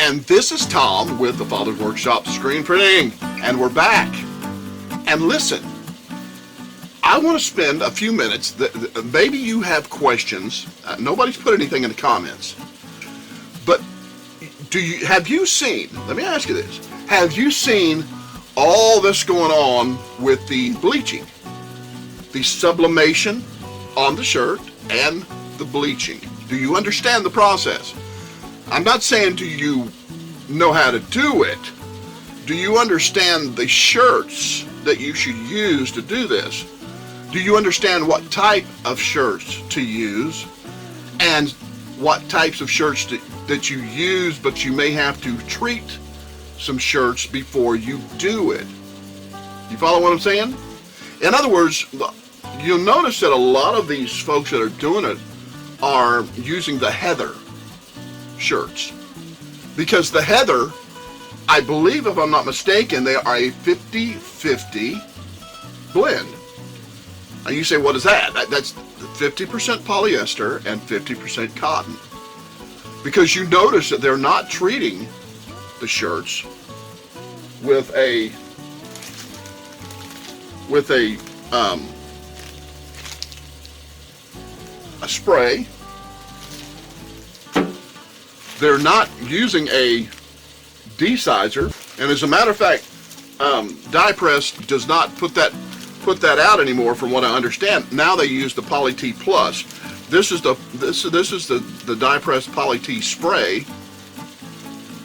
And this is Tom with the Father's Workshop Screen Printing, and we're back. And listen, I want to spend a few minutes, maybe you have questions, nobody's put anything in the comments, but have you seen, let me ask you this, have you seen all this going on with the bleaching, the sublimation on the shirt and the bleaching? Do you understand the process? I'm not saying do you know how to do it. Do you understand the shirts that you should use to do this? Do you understand what type of shirts to use and what types of shirts that you use, but you may have to treat some shirts before you do it? You follow what I'm saying? In other words, you'll notice that a lot of these folks that are doing it are using the Heather shirts, because the Heather, I believe, if I'm not mistaken, they are a 50-50 blend. And you say, what is that? That's 50% polyester and 50% cotton. Because you notice that they're not treating the shirts with a spray. They're not using a desizer, and as a matter of fact, dye press does not put that out anymore, from what I understand. Now they use the Poly T Plus. This is the dye press Poly T spray,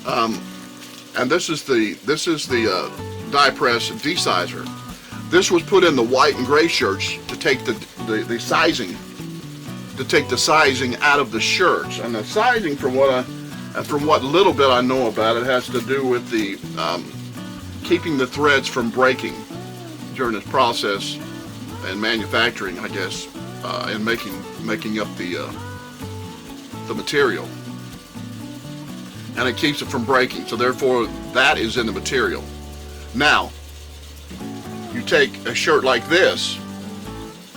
and this is the dye press desizer. This was put in the white and gray shirts to take the sizing, to take the sizing out of the shirts. And the sizing, from what little bit I know about it, has to do with the keeping the threads from breaking during this process and manufacturing, I guess, and making up the material, and it keeps it from breaking. So therefore, that is in the material. Now, you take a shirt like this.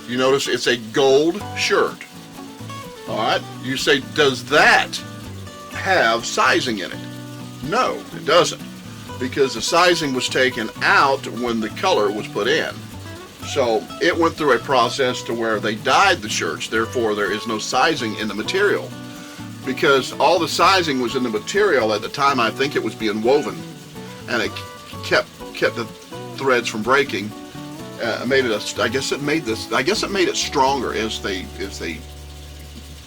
You notice it's a gold shirt. All right. You say, does that have sizing in it? No, it doesn't, because the sizing was taken out when the color was put in. So it went through a process to where they dyed the shirts. Therefore, there is no sizing in the material, because all the sizing was in the material at the time I think it was being woven, and it kept the threads from breaking. Made it. I guess it made it stronger as they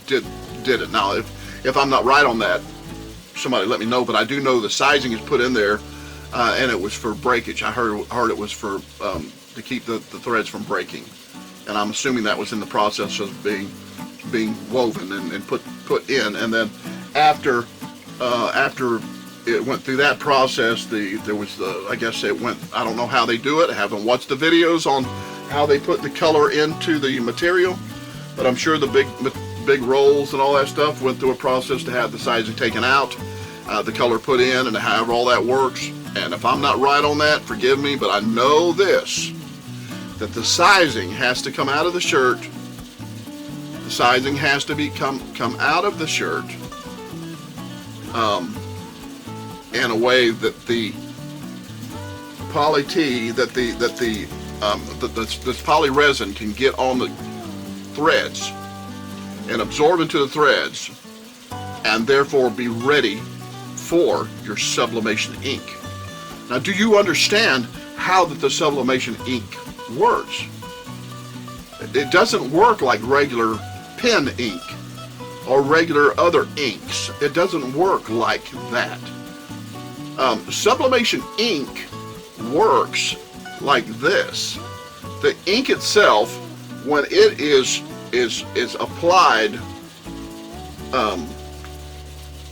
did it. Now, if I'm not right on that, somebody let me know. But I do know the sizing is put in there, and it was for breakage. I heard it was for to keep the threads from breaking, and I'm assuming that was in the process of being woven and put in. And then after it went through that process, I guess it went, I don't know how they do it. I haven't watched the videos on how they put the color into the material, but I'm sure the big rolls and all that stuff went through a process to have the sizing taken out, the color put in, and however all that works. And if I'm not right on that, forgive me, but I know this, that the sizing has to come out of the shirt. The sizing has to come out of the shirt in a way that the poly T, this poly resin can get on the threads and absorb into the threads, and therefore be ready for your sublimation ink. Now, do you understand how the sublimation ink works? It doesn't work like regular pen ink or regular other inks. It doesn't work like that. Sublimation ink works like this. The ink itself, when it is applied,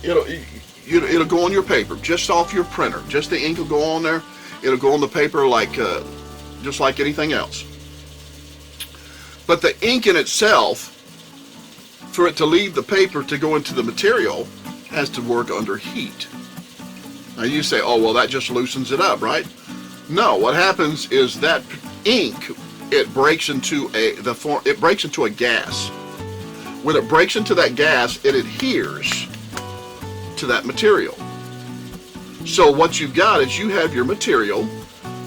it'll go on your paper, just off your printer. Just the ink will go on there. It'll go on the paper like just like anything else. But the ink in itself, for it to leave the paper to go into the material, has to work under heat. Now you say, oh, well, that just loosens it up, right? No, what happens is that ink, it breaks into a gas. When it breaks into that gas, it adheres to that material. So what you've got is you have your material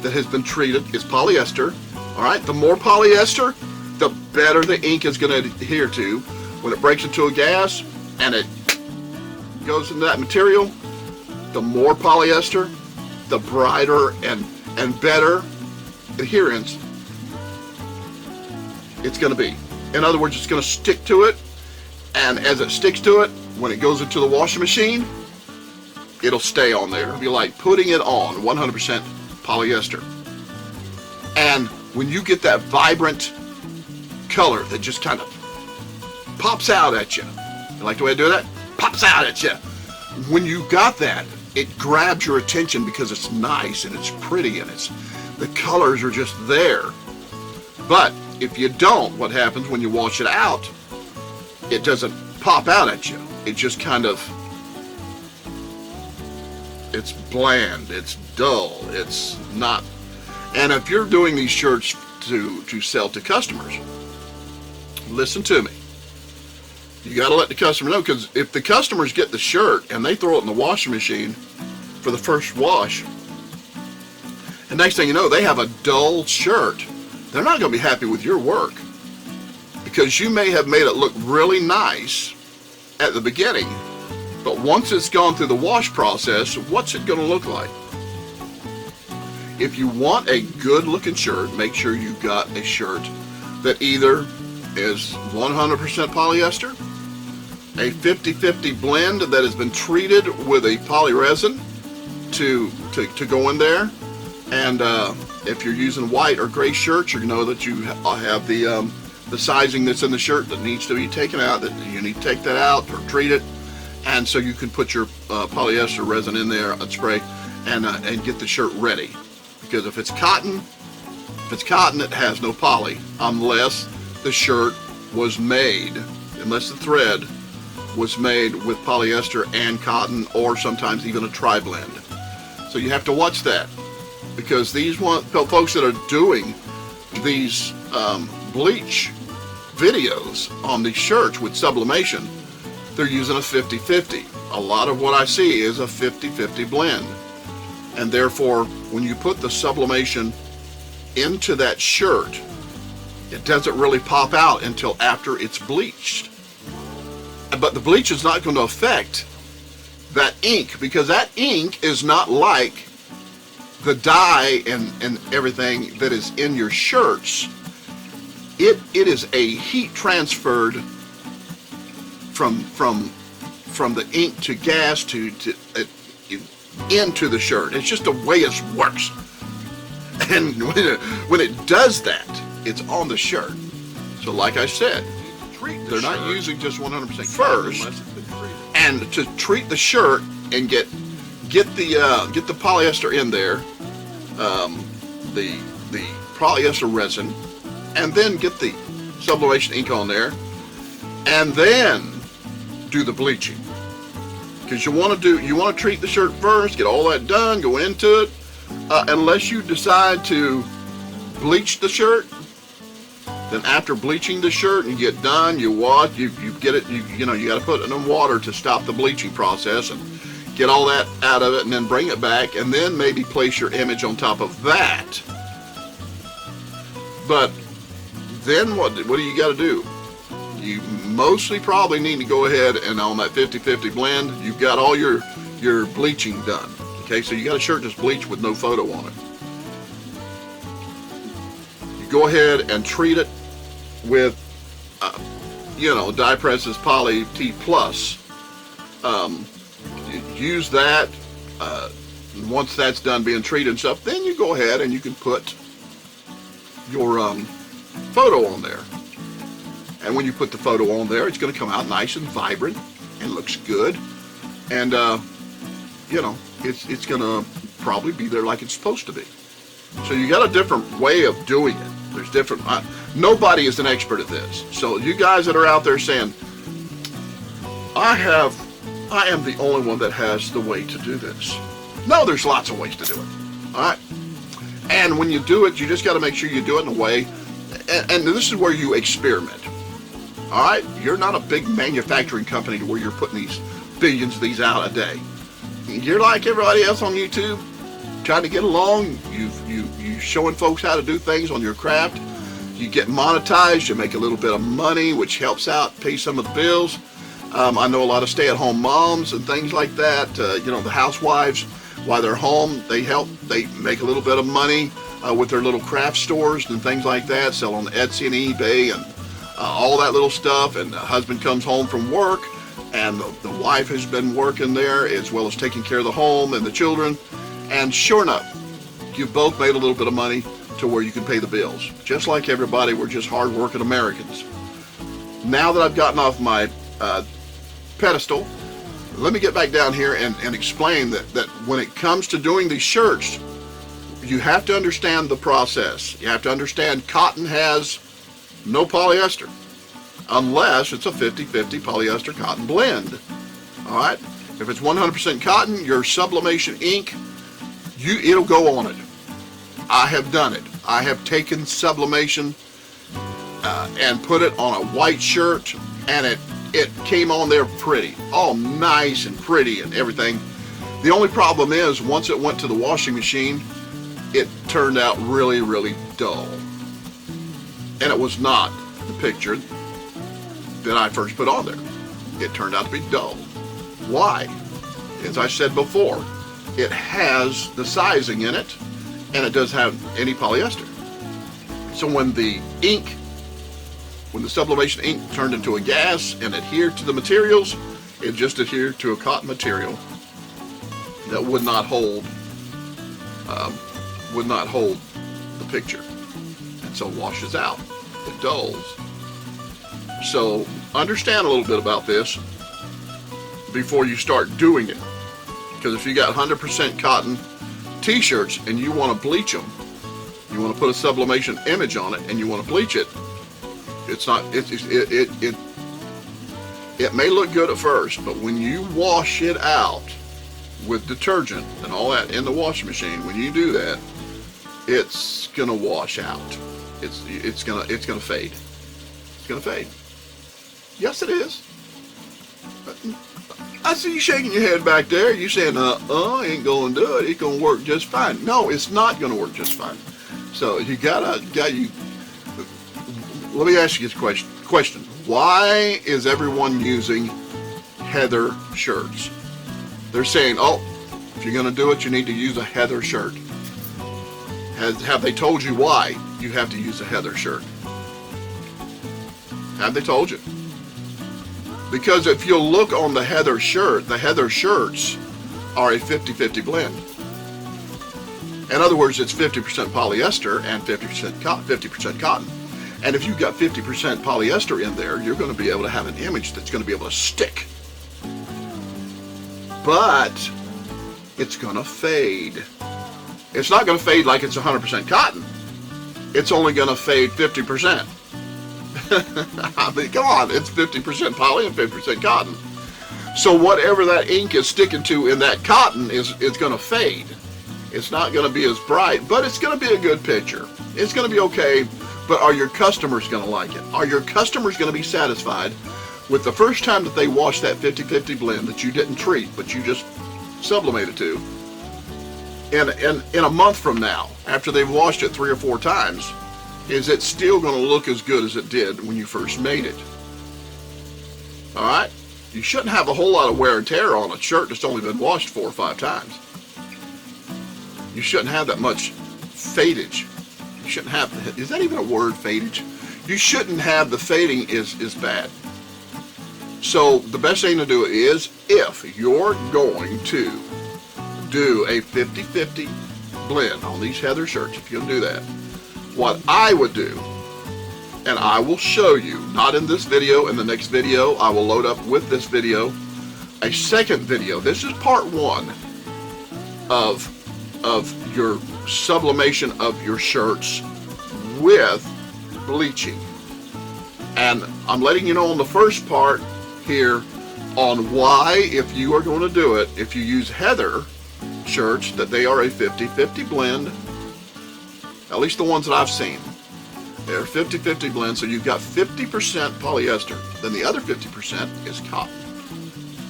that has been treated, is polyester. All right, the more polyester, the better the ink is going to adhere to. When it breaks into a gas and it goes into that material, the more polyester, the brighter and better adherence it's going to be. In other words, it's going to stick to it, and as it sticks to it, when it goes into the washing machine, it'll stay on there. It'll be like putting it on 100% polyester. And when you get that vibrant color that just kind of pops out at you, you like the way I do that? Pops out at you. When you got that, it grabs your attention because it's nice and it's pretty and the colors are just there. But if you don't, what happens when you wash it out, it doesn't pop out at you. It just kind of, it's bland, it's dull, it's not. And if you're doing these shirts to sell to customers, listen to me. You got to let the customer know, because if the customers get the shirt and they throw it in the washing machine for the first wash, and next thing you know, they have a dull shirt, they're not going to be happy with your work, because you may have made it look really nice at the beginning, but once it's gone through the wash process, what's it going to look like? If you want a good looking shirt, make sure you got a shirt that either is 100% polyester, a 50-50 blend that has been treated with a polyresin to go in there, and if you're using white or gray shirts, you know that you have the sizing that's in the shirt that needs to be taken out, that you need to take that out or treat it, and so you can put your polyester resin in there and spray and get the shirt ready. Because if it's cotton, it has no poly, unless the shirt was made, unless the thread was made with polyester and cotton, or sometimes even a tri-blend. So you have to watch that, because these folks that are doing these bleach videos on these shirts with sublimation, they're using a 50-50. A lot of what I see is a 50-50 blend. And therefore, when you put the sublimation into that shirt, it doesn't really pop out until after it's bleached. But the bleach is not going to affect that ink, because that ink is not like the dye and everything that is in your shirts. It is a heat transferred from the ink to gas to into the shirt. It's just the way it works. And when it does that, it's on the shirt. So like I said, they're not using just 100% first, and to treat the shirt and get the polyester in there, the polyester resin, and then get the sublimation ink on there, and then do the bleaching. Because you want to treat the shirt first, get all that done, go into it. Unless you decide to bleach the shirt, then after bleaching the shirt and you get done, you wash, you get it, you got to put it in water to stop the bleaching process and get all that out of it, and then bring it back, and then maybe place your image on top of that. But then what do you got to do? You mostly probably need to go ahead and on that 50-50 blend, you've got all your bleaching done. Okay, so you got a shirt that's bleached with no photo on it. You go ahead and treat it with, Dye Press's Poly T Plus. Use that. Once that's done being treated and stuff, then you go ahead and you can put your photo on there. And when you put the photo on there, it's going to come out nice and vibrant and looks good. And, it's going to probably be there like it's supposed to be. So you got a different way of doing it. There's different, nobody is an expert at this. So you guys that are out there saying, I am the only one that has the way to do this. No, there's lots of ways to do it. All right. And when you do it, you just got to make sure you do it in a way, and this is where you experiment. All right. You're not a big manufacturing company to where you're putting these billions of these out a day. you're like everybody else on YouTube, trying to get along. You showing folks how to do things on your craft. You get monetized, you make a little bit of money, which helps out, pay some of the bills. I know a lot of stay-at-home moms and things like that. You know, the housewives, while they're home, they make a little bit of money with their little craft stores and things like that, sell on Etsy and eBay and all that little stuff. And the husband comes home from work, and the wife has been working there as well as taking care of the home and the children. And sure enough, you've both made a little bit of money to where you can pay the bills. Just like everybody, we're just hard-working Americans. Now that I've gotten off my pedestal, let me get back down here and explain that when it comes to doing these shirts, you have to understand the process. You have to understand cotton has no polyester, unless it's a 50-50 polyester cotton blend. All right? If it's 100% cotton, your sublimation ink, it'll go on it. I have done it. I have taken sublimation and put it on a white shirt, and it came on there pretty, all nice and pretty and everything. The only problem is, once it went to the washing machine, it turned out really, really dull. And it was not the picture that I first put on there. It turned out to be dull. Why? As I said before, it has the sizing in it, and it doesn't have any polyester. So when the sublimation ink turned into a gas and adhered to the materials, it just adhered to a cotton material that would not hold the picture, and so washes out. It dulls. So understand a little bit about this before you start doing it, because if you got 100% cotton t-shirts and you want to bleach them, you want to put a sublimation image on it and you want to bleach it, it may look good at first, but when you wash it out with detergent and all that in the washing machine, when you do that, it's gonna wash out. It's gonna fade. It's gonna fade. Yes, it is. I see you shaking your head back there. You saying, I ain't gonna do it. It's gonna work just fine. No, it's not gonna work just fine. So you gotta. Let me ask you this question. Why is everyone using heather shirts? They're saying, oh, if you're gonna do it, you need to use a heather shirt. Have they told you why you have to use a heather shirt? Have they told you? Because if you'll look on the heather shirt, the heather shirts are a 50-50 blend. In other words, it's 50% polyester and 50% cotton. And if you've got 50% polyester in there, you're going to be able to have an image that's going to be able to stick. But it's going to fade. It's not going to fade like it's 100% cotton. It's only going to fade 50%. I mean, come on, it's 50% poly and 50% cotton. So whatever that ink is sticking to in that cotton is going to fade. It's not going to be as bright, but it's going to be a good picture. It's going to be okay, but are your customers going to like it? Are your customers going to be satisfied with the first time that they wash that 50-50 blend that you didn't treat, but you just sublimated to? In a month from now, after they've washed it 3 or 4 times, is it still going to look as good as it did when you first made it? All right? You shouldn't have a whole lot of wear and tear on a shirt that's only been washed 4 or 5 times. You shouldn't have that much fadage. You shouldn't have, is that even a word, fadage? You shouldn't have, the fading is bad. So the best thing to do is, if you're going to do a 50-50 blend on these heather shirts, if you'll do that, what I would do, and I will show you, not in this video, in the next video, I will load up with this video a second video. This is part 1 of your sublimation of your shirts with bleaching. And I'm letting you know on the first part here on why, if you are going to do it, if you use heather shirts, that they are a 50-50 blend. At least the ones that I've seen. They're 50-50 blend, so you've got 50% polyester. Then the other 50% is cotton.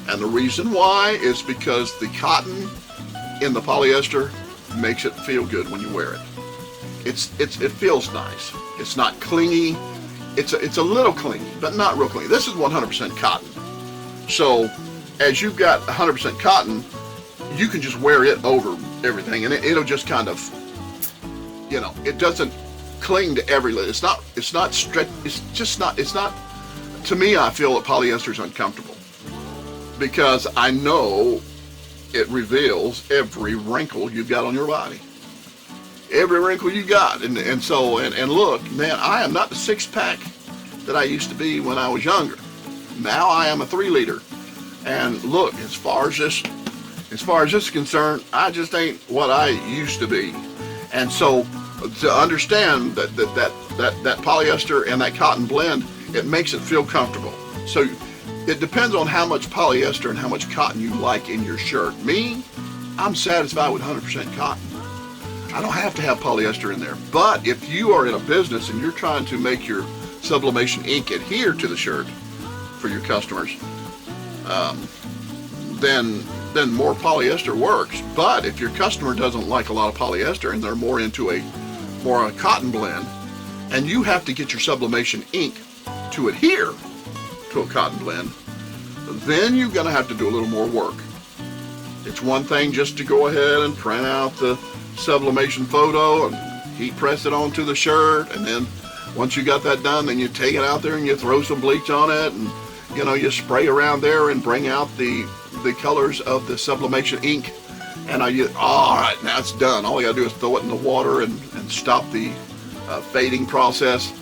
And the reason why is because the cotton in the polyester makes it feel good when you wear it. It feels nice. It's not clingy. It's a little clingy, but not real clingy. This is 100% cotton. So as you've got 100% cotton, you can just wear it over everything, and it'll just kind of, you know, it doesn't cling to every. It's not stretch. It's not. To me, I feel that polyester is uncomfortable because I know it reveals every wrinkle you've got on your body. Every wrinkle you got, and look, man, I am not the 6-pack that I used to be when I was younger. Now I am a 3-liter, and look, as far as this is concerned, I just ain't what I used to be. And so to understand that polyester and that cotton blend, it makes it feel comfortable. So it depends on how much polyester and how much cotton you like in your shirt. Me, I'm satisfied with 100% cotton. I don't have to have polyester in there. But if you are in a business and you're trying to make your sublimation ink adhere to the shirt for your customers, then more polyester works. But if your customer doesn't like a lot of polyester and they're more into a cotton blend, and you have to get your sublimation ink to adhere to a cotton blend, then you're going to have to do a little more work. It's one thing just to go ahead and print out the sublimation photo and heat press it onto the shirt, and then once you got that done, then you take it out there and you throw some bleach on it, and you know, you spray around there and bring out the colors of the sublimation ink, and all right, now it's done. All you gotta do is throw it in the water and stop the fading process,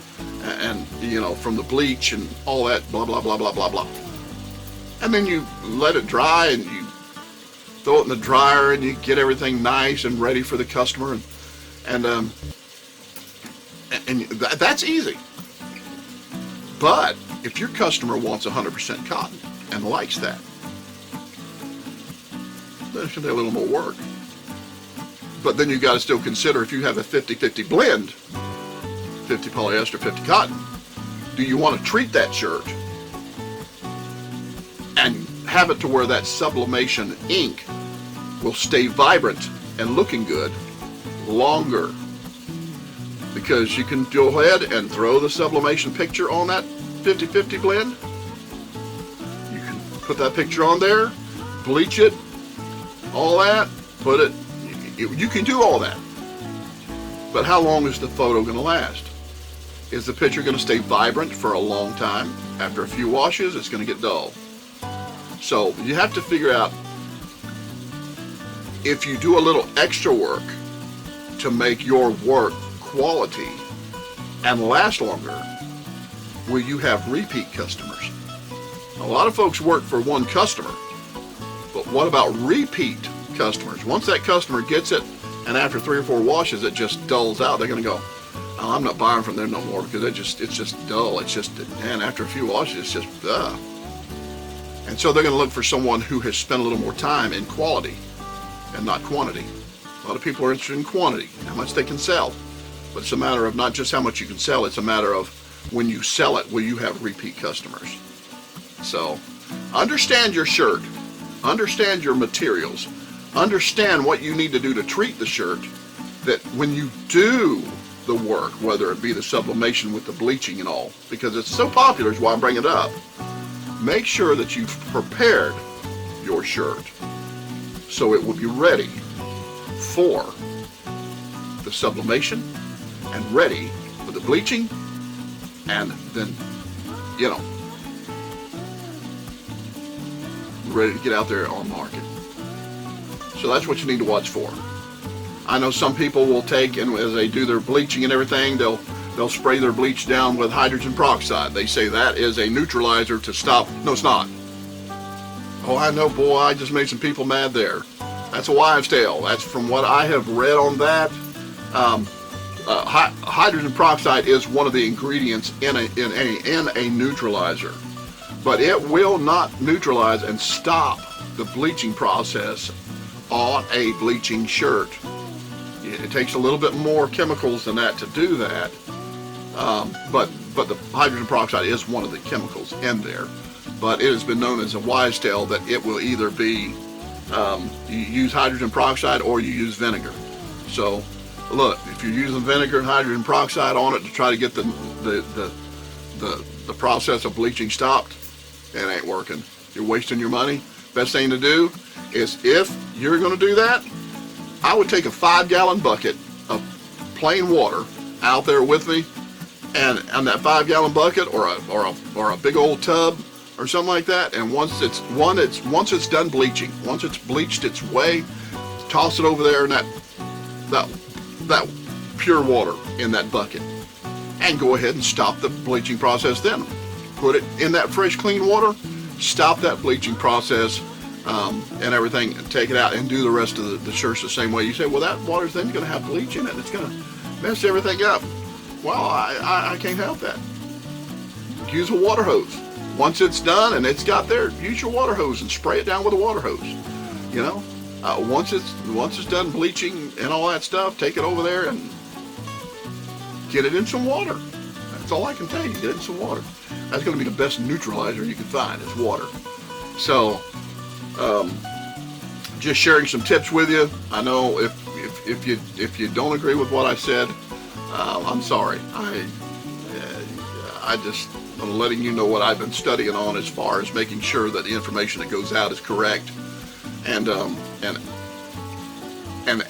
and you know, from the bleach and all that blah blah blah blah blah blah. And then you let it dry and you throw it in the dryer and you get everything nice and ready for the customer, and that's easy. But if your customer wants 100% cotton and likes that, then it's going to be a little more work. But then you've got to still consider, if you have a 50-50 blend, 50 polyester, 50 cotton, do you want to treat that shirt and have it to where that sublimation ink will stay vibrant and looking good longer? Because you can go ahead and throw the sublimation picture on that 50-50 blend. You can put that picture on there, bleach it, all that, put it, you can do all that. But how long is the photo going to last? Is the picture going to stay vibrant for a long time? After a few washes, it's going to get dull. So you have to figure out, if you do a little extra work to make your work quality and last longer, will you have repeat customers? A lot of folks work for one customer, but what about repeat customers? Once that customer gets it and after 3 or 4 washes it just dulls out, they're going to go, oh, I'm not buying from them no more because it's just dull. It's just, and after a few washes, it's just, And so they're going to look for someone who has spent a little more time in quality and not quantity. A lot of people are interested in quantity, how much they can sell. But it's a matter of not just how much you can sell, it's a matter of when you sell it, will you have repeat customers? So understand your shirt, understand your materials, understand what you need to do to treat the shirt, that when you do the work, whether it be the sublimation with the bleaching and all, because it's so popular is why I bring it up, make sure that you've prepared your shirt so it will be ready for the sublimation and ready for the bleaching, and then, you know, ready to get out there on market. So that's what you need to watch for. I know some people will take, and as they do their bleaching and everything, they'll spray their bleach down with hydrogen peroxide. They say that is a neutralizer to stop. No, it's not. Oh, I know, boy, I just made some people mad there. That's a wives' tale. That's from what I have read on that. Hydrogen peroxide is one of the ingredients in a neutralizer, but it will not neutralize and stop the bleaching process on a bleaching shirt. It takes a little bit more chemicals than that to do that, but the hydrogen peroxide is one of the chemicals in there. but it has been known as a wise tale that it will either be you use hydrogen peroxide or you use vinegar. So look, if you're using vinegar and hydrogen peroxide on it to try to get the process of bleaching stopped, it ain't working. You're wasting your money. Best thing to do is, if you're going to do that, I would take a 5-gallon bucket of plain water out there with me, and on that 5-gallon bucket or a big old tub or something like that, and once it's done bleaching, once it's bleached its way, toss it over there in that pure water in that bucket, and go ahead and stop the bleaching process. Then put it in that fresh clean water, stop that bleaching process and everything, and take it out and do the rest of the shirts the same way. You say, well, that water's then going to have bleach in it, it's going to mess everything up. Well, I can't help that. Use a water hose. Once it's done and it's got there, use your water hose and spray it down with a water hose. You know, once it's done bleaching and all that stuff, take it over there and get it in some water. That's all I can tell you. Get it in some water. That's going to be the best neutralizer you can find, is water. So, just sharing some tips with you. I know if you don't agree with what I said, I'm sorry. I'm letting you know what I've been studying on as far as making sure that the information that goes out is correct and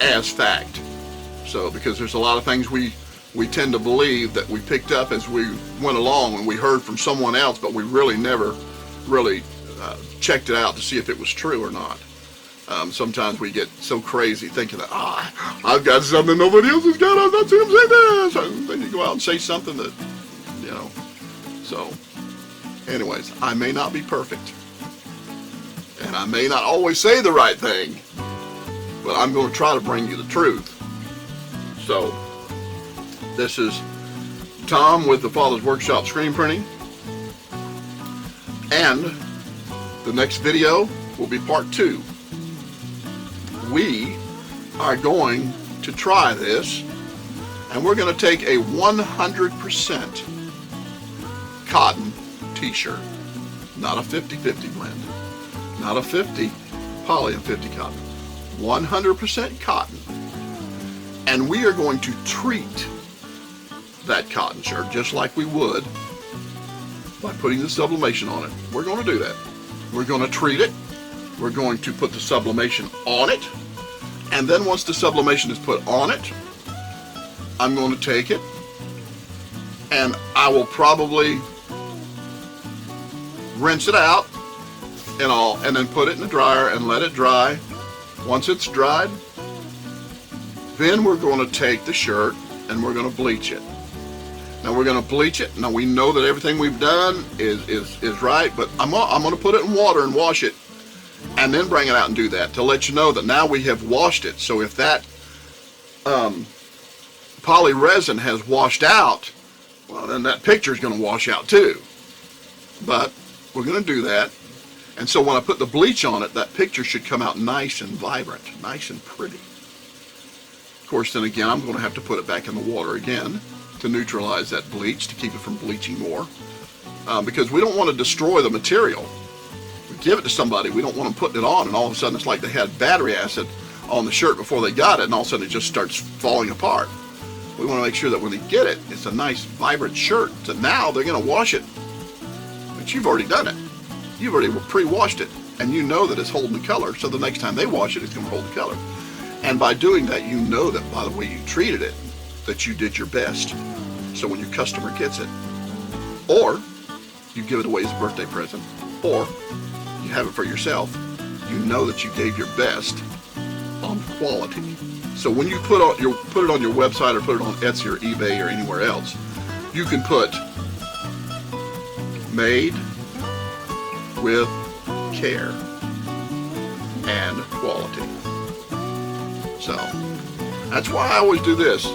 as fact. So, because there's a lot of things we tend to believe that we picked up as we went along, and we heard from someone else, but we really never really checked it out to see if it was true or not. Sometimes we get so crazy thinking that, I've got something nobody else has got, I've not seen them say this, and then you go out and say something that, you know. So, anyways, I may not be perfect, and I may not always say the right thing, but I'm going to try to bring you the truth. So, this is Tom with the Father's Workshop Screen Printing, and the next video will be part 2. We are going to try this, and we're going to take a 100% cotton t-shirt, not a 50-50 blend, not a 50 poly and 50 cotton, 100% cotton, and we are going to treat that cotton shirt just like we would by putting the sublimation on it. We're going to do that. We're going to treat it. We're going to put the sublimation on it, and then once the sublimation is put on it, I'm going to take it and I will probably rinse it out and then put it in the dryer and let it dry. Once it's dried, then we're going to take the shirt and we're going to bleach it. Now we're going to bleach it. Now we know that everything we've done is right, but I'm going to put it in water and wash it, and then bring it out and do that to let you know that now we have washed it. So if that poly resin has washed out, well, then that picture is going to wash out too. But we're going to do that, and so when I put the bleach on it, that picture should come out nice and vibrant, nice and pretty. Of course, then again, I'm going to have to put it back in the water again to neutralize that bleach, to keep it from bleaching more, because we don't want to destroy the material. We give it to somebody, we don't want them putting it on, and all of a sudden it's like they had battery acid on the shirt before they got it, and all of a sudden it just starts falling apart. We want to make sure that when they get it, it's a nice, vibrant shirt. So now they're going to wash it, but you've already done it. You've already pre-washed it, and you know that it's holding the color, so the next time they wash it, it's going to hold the color. And by doing that, you know that by the way you treated it, that you did your best. So when your customer gets it, or you give it away as a birthday present, or you have it for yourself, you know that you gave your best on quality. So when you put it on your website or put it on Etsy or eBay or anywhere else, you can put made with care and quality. So that's why I always do this.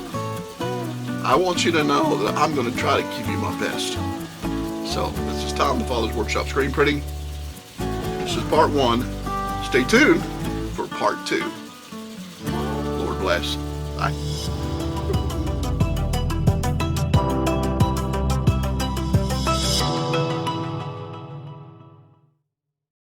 I want you to know that I'm going to try to give you my best. So this is Tom, the Father's Workshop Screen Printing. This is part 1. Stay tuned for part 2. Lord bless. Bye.